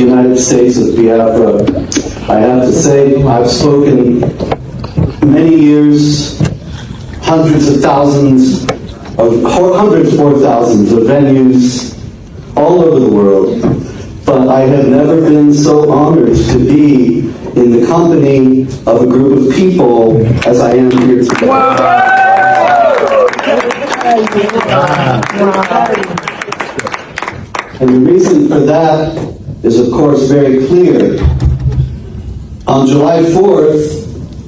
United States of Biafra. I have to say, I've spoken many years, hundreds or thousands of venues all over the world, but I have never been so honored to be in the company of a group of people as I am here today. And the reason for that is, of course, very clear. On July 4th,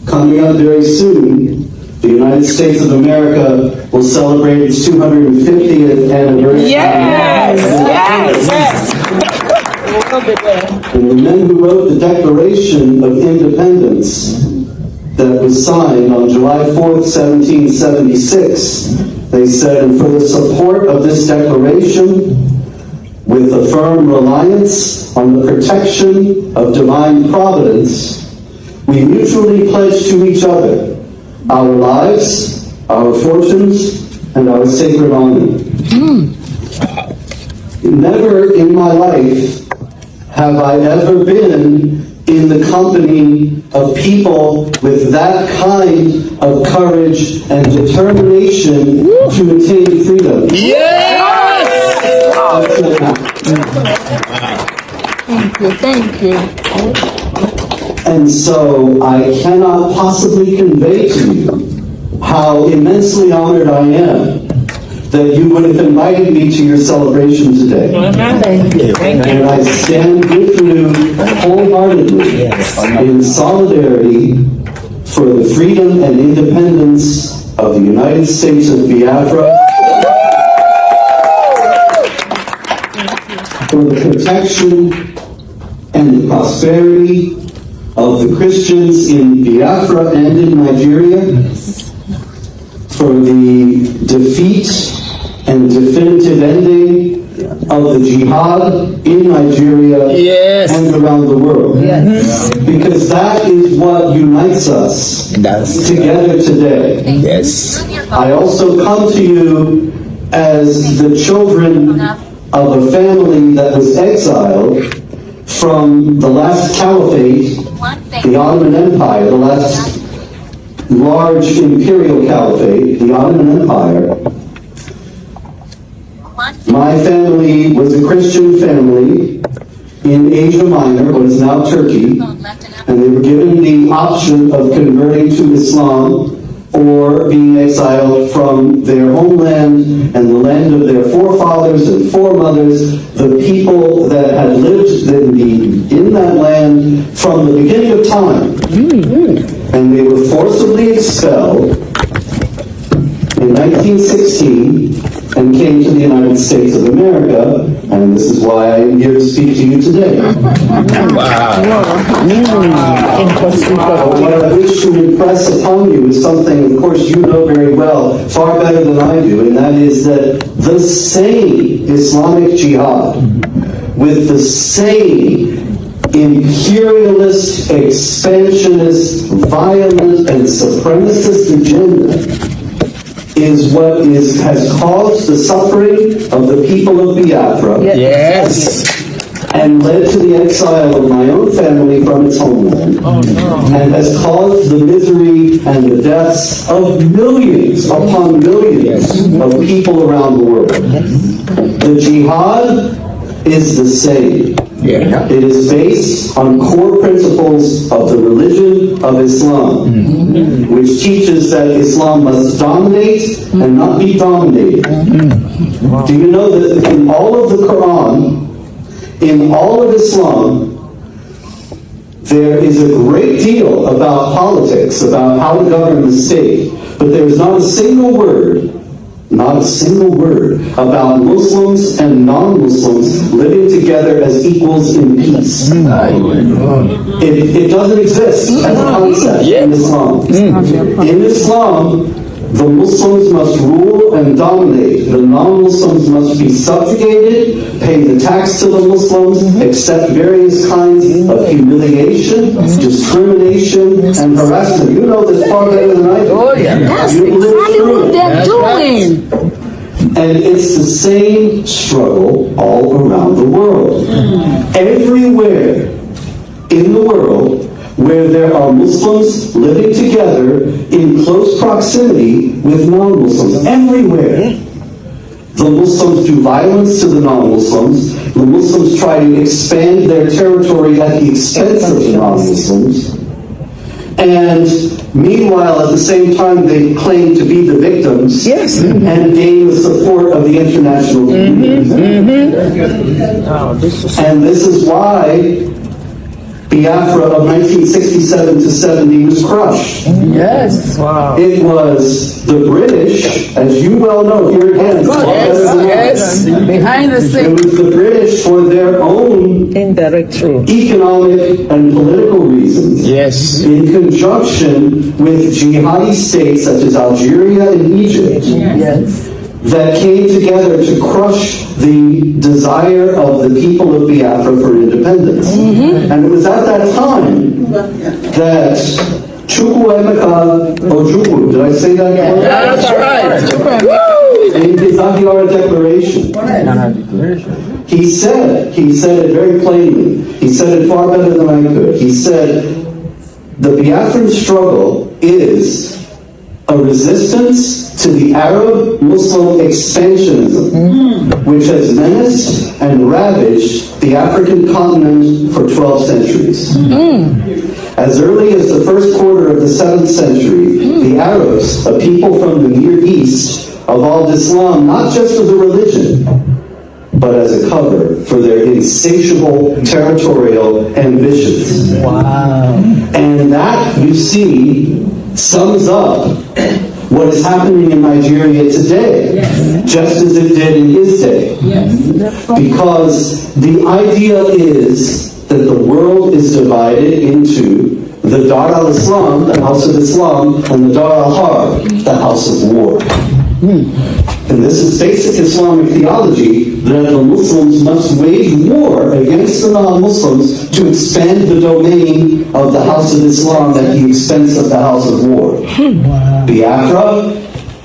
coming up very soon, the United States of America will celebrate its 250th anniversary. Yes! Yes! And the men who wrote the Declaration of Independence that was signed on July 4th, 1776, they said, "And for the support of this declaration, with a firm reliance on the protection of divine providence, we mutually pledge to each other our lives, our fortunes, and our sacred honor." Never in my life have I ever been in the company of people with that kind of courage and determination to attain freedom. Yes! Thank you. And so I cannot possibly convey to you how immensely honored I am that you would have invited me to your celebration today. Thank you. And I stand with you wholeheartedly in solidarity for the freedom and independence of the United States of Biafra, for the protection and the prosperity of the Christians in Biafra and in Nigeria, for the defeat and definitive ending of the jihad in Nigeria and around the world. Yes. Because that is what unites us together today. Yes. I also come to you as the children of a family that was exiled from the last caliphate, the Ottoman Empire, the last large imperial caliphate, the Ottoman Empire. My family was a Christian family in Asia Minor, what is now Turkey, and they were given the option of converting to Islam or being exiled from their homeland and the land of their forefathers and foremothers, the people that had lived in that land from the beginning of time. And they were forcibly expelled in 1916 and came to the United States of America, and this is why I am here to speak to you today. But what I wish to impress upon you is something, of course, you know very well, far better than I do, and that is that the same Islamic jihad, with the same imperialist, expansionist, violent, and supremacist agenda, is what has caused the suffering of the people of Biafra. Yes. And led to the exile of my own family from its homeland. And has caused the misery and the deaths of millions upon millions of people around the world. The jihad is the same. It is based on core principles of the religion of Islam, which teaches that Islam must dominate and not be dominated. Do you know that in all of the Quran, in all of Islam, there is a great deal about politics, about how to govern the state, but there is not a single word about Muslims and non-Muslims living together as equals in peace. It doesn't exist as a concept in Islam. In Islam, the Muslims must rule and dominate. The non-Muslims must be subjugated, pay the tax to the Muslims, accept various kinds of humiliation, discrimination, and harassment. You know this far better than I do. Oh, yeah. You live through it. They're doing. And it's the same struggle all around the world. Everywhere in the world where there are Muslims living together in close proximity with non-Muslims, everywhere, the Muslims do violence to the non-Muslims. The Muslims try to expand their territory at the expense of the non-Muslims. And meanwhile, at the same time, they claim to be the victims and gain the support of the international community. And this is why Biafra of 1967 to 70 was crushed. Yes. Wow. It was the British, as you well know, here again. Yes. Behind the It scenes. was the British for their own Indirect truth. economic and political reasons. Yes. In conjunction with jihadi states such as Algeria and Egypt, Yes. that came together to crush the desire of the people of Biafra for independence. And it was at that time that Chukwuemeka Ojukwu, did I say that? That's right. In his Ahiara Declaration, he said it very plainly. He said it far better than I could. He said, the Biafran struggle is a resistance to the Arab-Muslim expansionism, which has menaced and ravaged the African continent for 12 centuries. As early as the first quarter of the 7th century, the Arabs, a people from the Near East, evolved Islam not just as a religion, but as a cover for their insatiable territorial ambitions. Wow. And that, you see, sums up what is happening in Nigeria today, just as it did in his day. Because the idea is that the world is divided into the Dar al-Islam, the house of Islam, and the Dar al-Harb, the house of war. And this is basic Islamic theology, that the Muslims must wage war against the non-Muslims to expand the domain of the house of Islam at the expense of the house of war. Biafra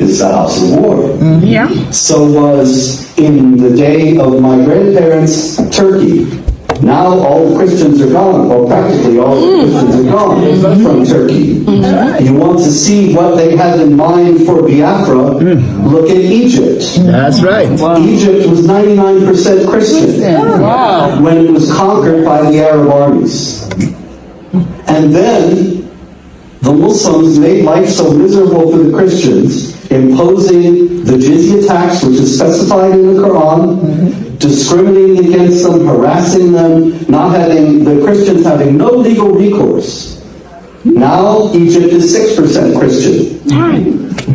is the house of war. Yeah. So was, in the day of my grandparents, Turkey. Now all the Christians are gone, or practically all the Christians are gone from Turkey. You want to see what they had in mind for Biafra? Look at Egypt. That's right. Egypt was 99% Christian when it was conquered by the Arab armies. And then the Muslims made life so miserable for the Christians, imposing the jizya tax, which is specified in the Quran, discriminating against them, harassing them, the Christians having no legal recourse. Now Egypt is 6% Christian.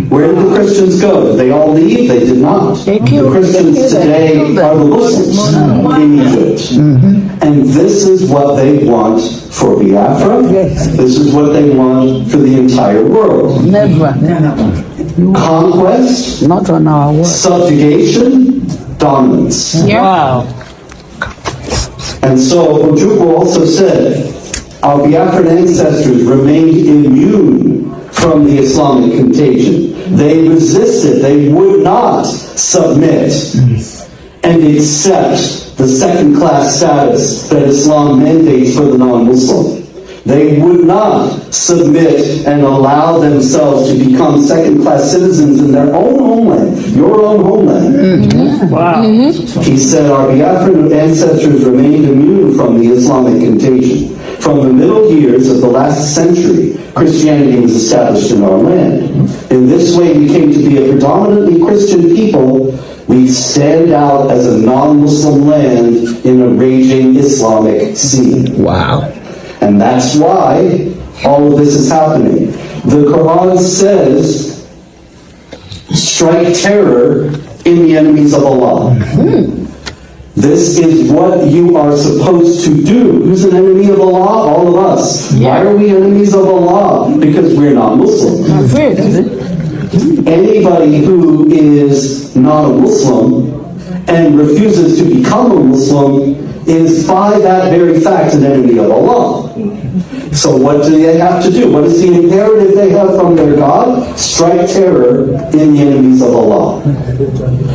Where did the Christians go? Did they all leave? They did not. The Christians today are the Muslims in Egypt. And this is what they want for Biafra. This is what they want for the entire world. Never. Conquest, Not on our watch. subjugation, dominance. Wow. And so Ojukwu also said, our Biafran ancestors remained immune from the Islamic contagion. They resisted, they would not submit and accept the second-class status that Islam mandates for the non-Muslim. They would not submit and allow themselves to become second-class citizens in their own homeland, your own homeland. Wow. He said, our Biafran ancestors remained immune from the Islamic contagion. From the middle years of the last century, Christianity was established in our land. In this way, we came to be a predominantly Christian people. We stand out as a non-Muslim land in a raging Islamic sea. Wow. And that's why all of this is happening. The Quran says, strike terror in the enemies of Allah. This is what you are supposed to do. Who's an enemy of Allah? All of us. Why are we enemies of Allah? Because we're not Muslim. Anybody who is not a Muslim and refuses to become a Muslim is by that very fact an enemy of Allah. So what do they have to do? What is the imperative they have from their God? Strike terror in the enemies of Allah.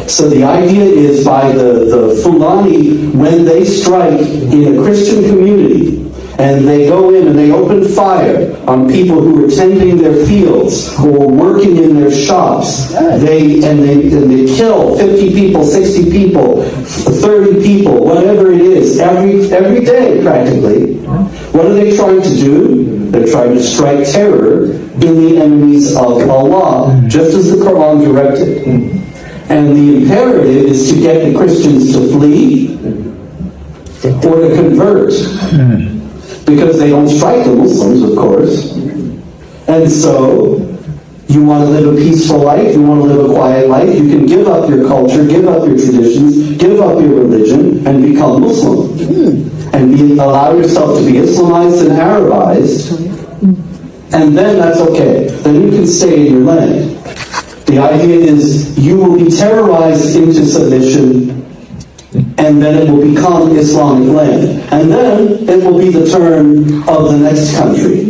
So the idea is by the Fulani, when they strike in a Christian community, and they go in and they open fire on people who are tending their fields, who are working in their shops. They kill 50 people, 60 people, 30 people, whatever it is, every day practically. What are they trying to do? They're trying to strike terror in the enemies of Allah, just as the Quran directed. And the imperative is to get the Christians to flee or to convert. Because they don't strike the Muslims, of course. And so, you want to live a peaceful life, you want to live a quiet life, you can give up your culture, give up your traditions, give up your religion, and become Muslim. And allow yourself to be Islamized and Arabized, and then that's okay. Then you can stay in your land. The idea is you will be terrorized into submission, and then it will become Islamic land. And then it will be the turn of the next country.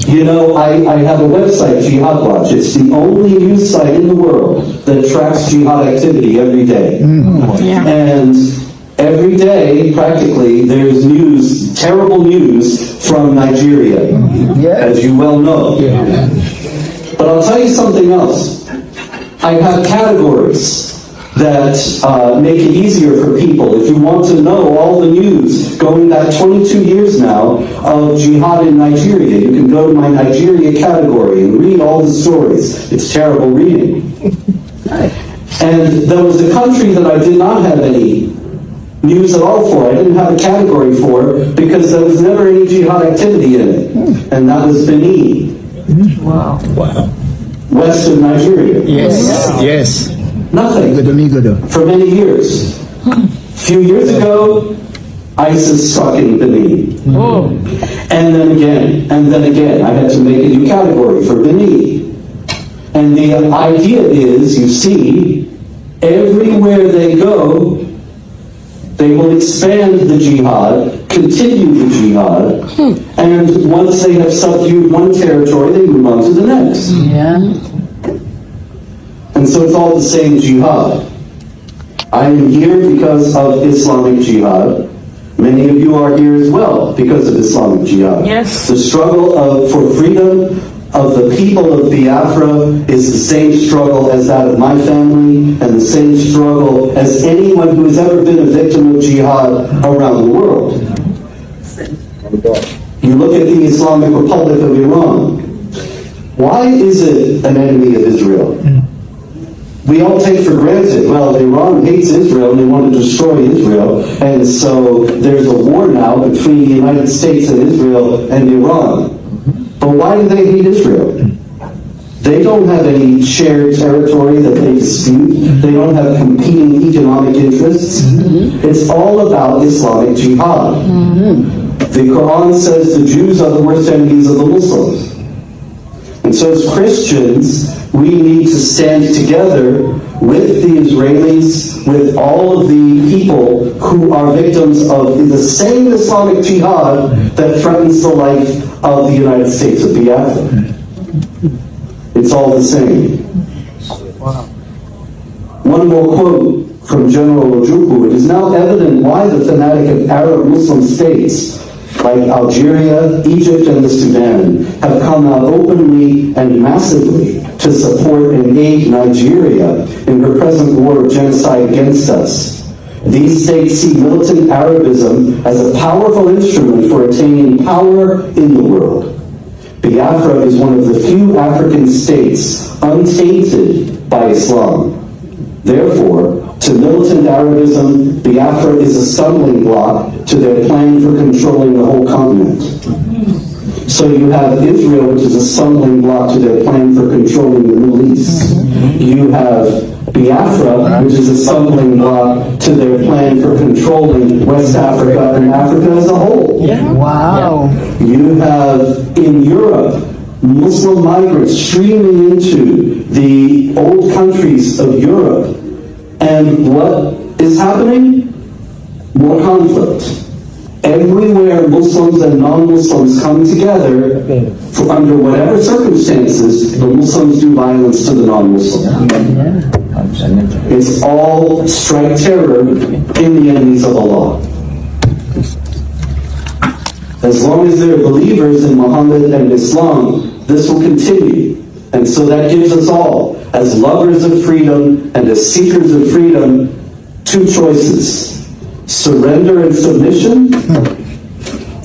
You know, I have a website, Jihad Watch. It's the only news site in the world that tracks jihad activity every day. And every day, practically, there's news, terrible news from Nigeria, as you well know. But I'll tell you something else. I have categories that make it easier for people. If you want to know all the news going back 22 years now of jihad in Nigeria, you can go to my Nigeria category and read all the stories. It's terrible reading. And there was a country that I did not have any news at all for. I didn't have a category for because there was never any jihad activity in it. And that was Benin. Wow. West of Nigeria. Yes. Nothing. For many years. A few years ago, ISIS struck in Benin. And then again. I had to make a new category for Benin. And the idea is, you see, everywhere they go, they will expand the jihad, continue the jihad, and once they have subdued one territory, they move on to the next. And so it's all the same jihad. I am here because of Islamic jihad. Many of you are here as well because of Islamic jihad. The struggle for freedom of the people of Biafra is the same struggle as that of my family and the same struggle as anyone who has ever been a victim of jihad around the world. You look at the Islamic Republic of Iran. Why is it an enemy of Israel? We all take for granted, well, Iran hates Israel and they want to destroy Israel, and so there's a war now between the United States and Israel and Iran. But why do they hate Israel? They don't have any shared territory that they dispute. They don't have competing economic interests. It's all about Islamic jihad. The Quran says the Jews are the worst enemies of the Muslims. And so as Christians, we need to stand together with the Israelis, with all of the people who are victims of the same Islamic jihad that threatens the life of the United States of Biafra. It's all the same. One more quote from General Ojukwu. It is now evident why the fanatic of Arab Muslim states like Algeria, Egypt, and the Sudan have come out openly and massively to support and aid Nigeria in her present war of genocide against us. These states see militant Arabism as a powerful instrument for attaining power in the world. Biafra is one of the few African states untainted by Islam. Therefore, to militant Arabism, Biafra is a stumbling block to their plan for controlling the whole continent. So you have Israel, which is a stumbling block to their plan for controlling the Middle East. You have Biafra, which is a stumbling block to their plan for controlling West Africa and Africa as a whole. You have, in Europe, Muslim migrants streaming into the old countries of Europe. And what is happening? more conflict. Everywhere Muslims and non-Muslims come together, under whatever circumstances, the Muslims do violence to the non-Muslims. It's all strike terror in the enemies of Allah. As long as there are believers in Muhammad and Islam, this will continue. And so that gives us all, as lovers of freedom and as seekers of freedom, two choices: surrender and submission,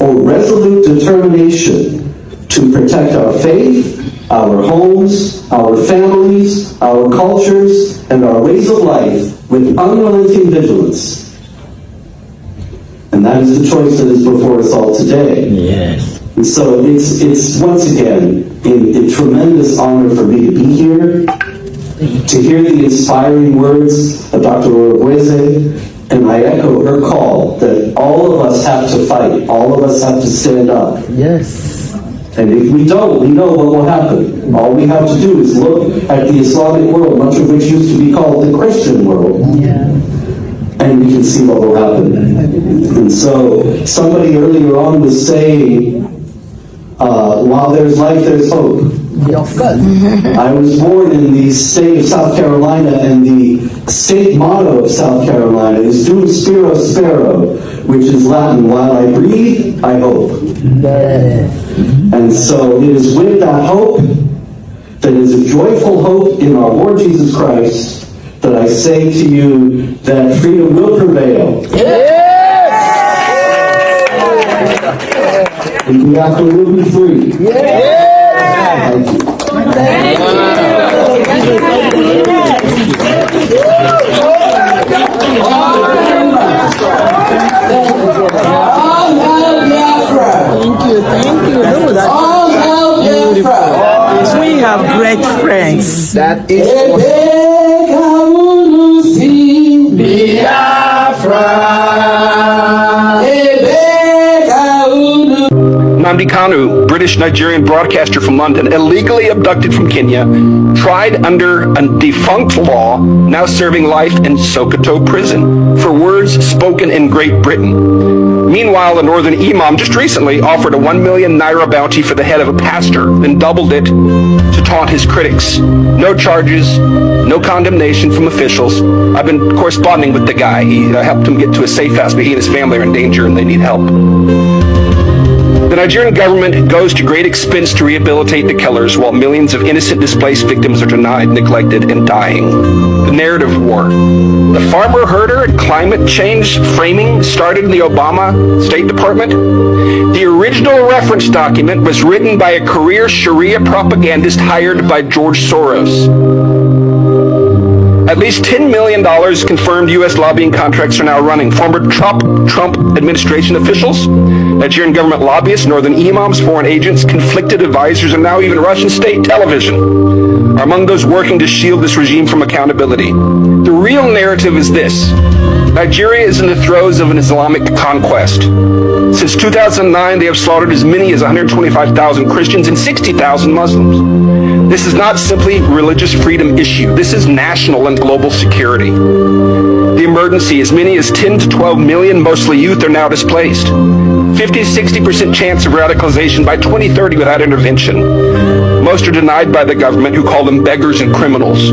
or resolute determination to protect our faith, our homes, our families, our cultures, and our ways of life with unrelenting vigilance. And that is the choice that is before us all today. Yes. And so it's once again a tremendous honor for me to be here, to hear the inspiring words of Dr. Orobueze, and I echo her call that all of us have to fight, all of us have to stand up. Yes. And if we don't, we know what will happen. All we have to do is look at the Islamic world, much of which used to be called the Christian world. Yeah. And we can see what will happen. And so, somebody earlier on was saying, while there's life, there's hope. I was born in the state of South Carolina, and the state motto of South Carolina is Dum Spiro Spero, which is Latin, while I breathe, I hope. And so it is with that hope, that is a joyful hope in our Lord Jesus Christ, that I say to you that freedom will prevail. And Biafra will be free. Thank you. We have great friends. That is Nnamdi Kanu, British Nigerian broadcaster from London, illegally abducted from Kenya, tried under a defunct law, now serving life in Sokoto prison for words spoken in Great Britain. Meanwhile, a northern imam just recently offered a 1 million naira bounty for the head of a pastor, then doubled it to taunt his critics. No charges, no condemnation from officials. I've been corresponding with the guy. He helped him get to a safe house, but he and his family are in danger and they need help. The Nigerian government goes to great expense to rehabilitate the killers, while millions of innocent displaced victims are denied, neglected, and dying. The narrative war. The farmer-herder and climate change framing started in the Obama State Department. The original reference document was written by a career Sharia propagandist hired by George Soros. At least $10 million confirmed U.S. lobbying contracts are now running. Former Trump administration officials, Nigerian government lobbyists, northern imams, foreign agents, conflicted advisors, and now even Russian state television are among those working to shield this regime from accountability. The real narrative is this: Nigeria is in the throes of an Islamic conquest. Since 2009, they have slaughtered as many as 125,000 Christians and 60,000 Muslims. This is not simply a religious freedom issue. This is national and global security. The emergency: as many as 10 to 12 million, mostly youth, are now displaced. 50 to 60% chance of radicalization by 2030 without intervention. Most are denied by the government, who call them beggars and criminals.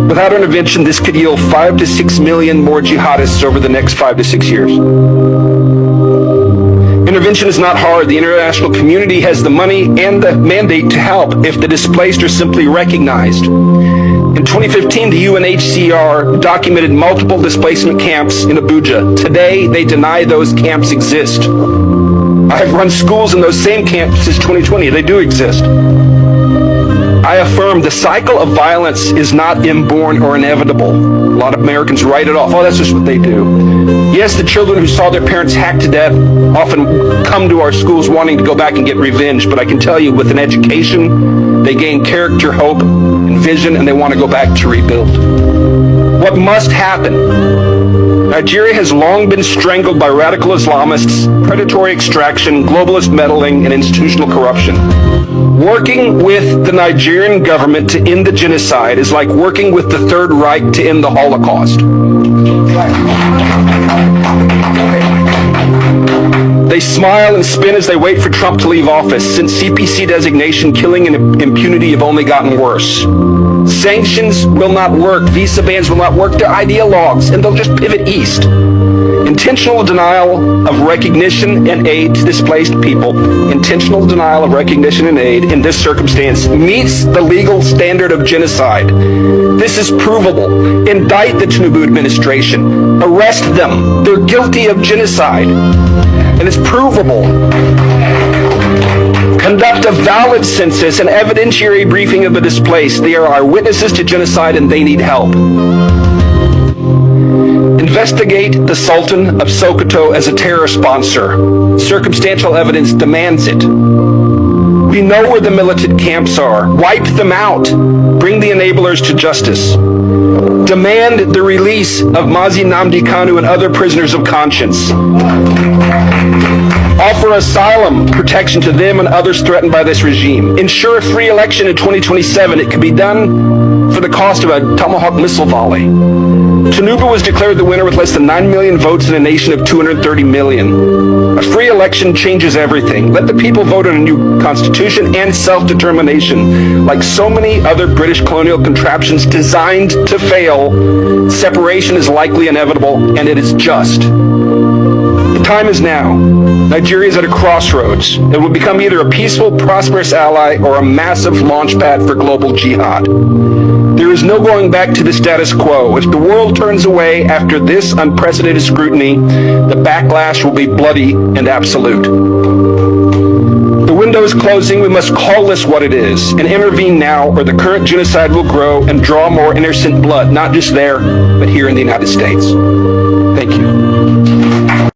Without intervention, this could yield 5 to 6 million more jihadists over the next 5 to 6 years. Intervention is not hard. The international community has the money and the mandate to help if the displaced are simply recognized. In 2015, the UNHCR documented multiple displacement camps in Abuja. Today, they deny those camps exist. I have run schools in those same camps since 2020. They do exist. I affirm the cycle of violence is not inborn or inevitable. A lot of Americans write it off. Oh, that's just what they do. Yes, the children who saw their parents hacked to death often come to our schools wanting to go back and get revenge, but I can tell you, with an education, they gain character, hope, and vision, and they want to go back to rebuild. What must happen Nigeria has long been strangled by radical Islamists, predatory extraction, globalist meddling, and institutional corruption. Working with the Nigerian government to end the genocide is like working with the Third Reich to end the Holocaust. They smile and spin as they wait for Trump to leave office. Since CPC designation, killing and impunity have only gotten worse. Sanctions will not work. Visa bans will not work. They're ideologues, and they'll just pivot east. Intentional denial of recognition and aid to displaced people, intentional denial of recognition and aid in this circumstance meets the legal standard of genocide. This is provable. Indict the Tinubu administration. Arrest them. They're guilty of genocide. And it's provable. Conduct a valid census and evidentiary briefing of the displaced. They are our witnesses to genocide and they need help. Investigate the Sultan of Sokoto as a terror sponsor. Circumstantial evidence demands it. We know where the militant camps are. Wipe them out. Bring the enablers to justice. Demand the release of Mazi Nnamdi Kanu and other prisoners of conscience. Offer asylum protection to them and others threatened by this regime. Ensure a free election in 2027. It can be done for the cost of a Tomahawk missile volley. Tinubu was declared the winner with less than 9 million votes in a nation of 230 million. A free election changes everything. Let the people vote on a new constitution and self-determination. Like so many other British colonial contraptions designed to fail, separation is likely inevitable, and it is just. The time is now. Nigeria is at a crossroads. It will become either a peaceful, prosperous ally or a massive launchpad for global jihad. There is no going back to the status quo. If the world turns away after this unprecedented scrutiny, the backlash will be bloody and absolute. The window is closing. We must call this what it is and intervene now, or the current genocide will grow and draw more innocent blood, not just there, but here in the United States. Thank you.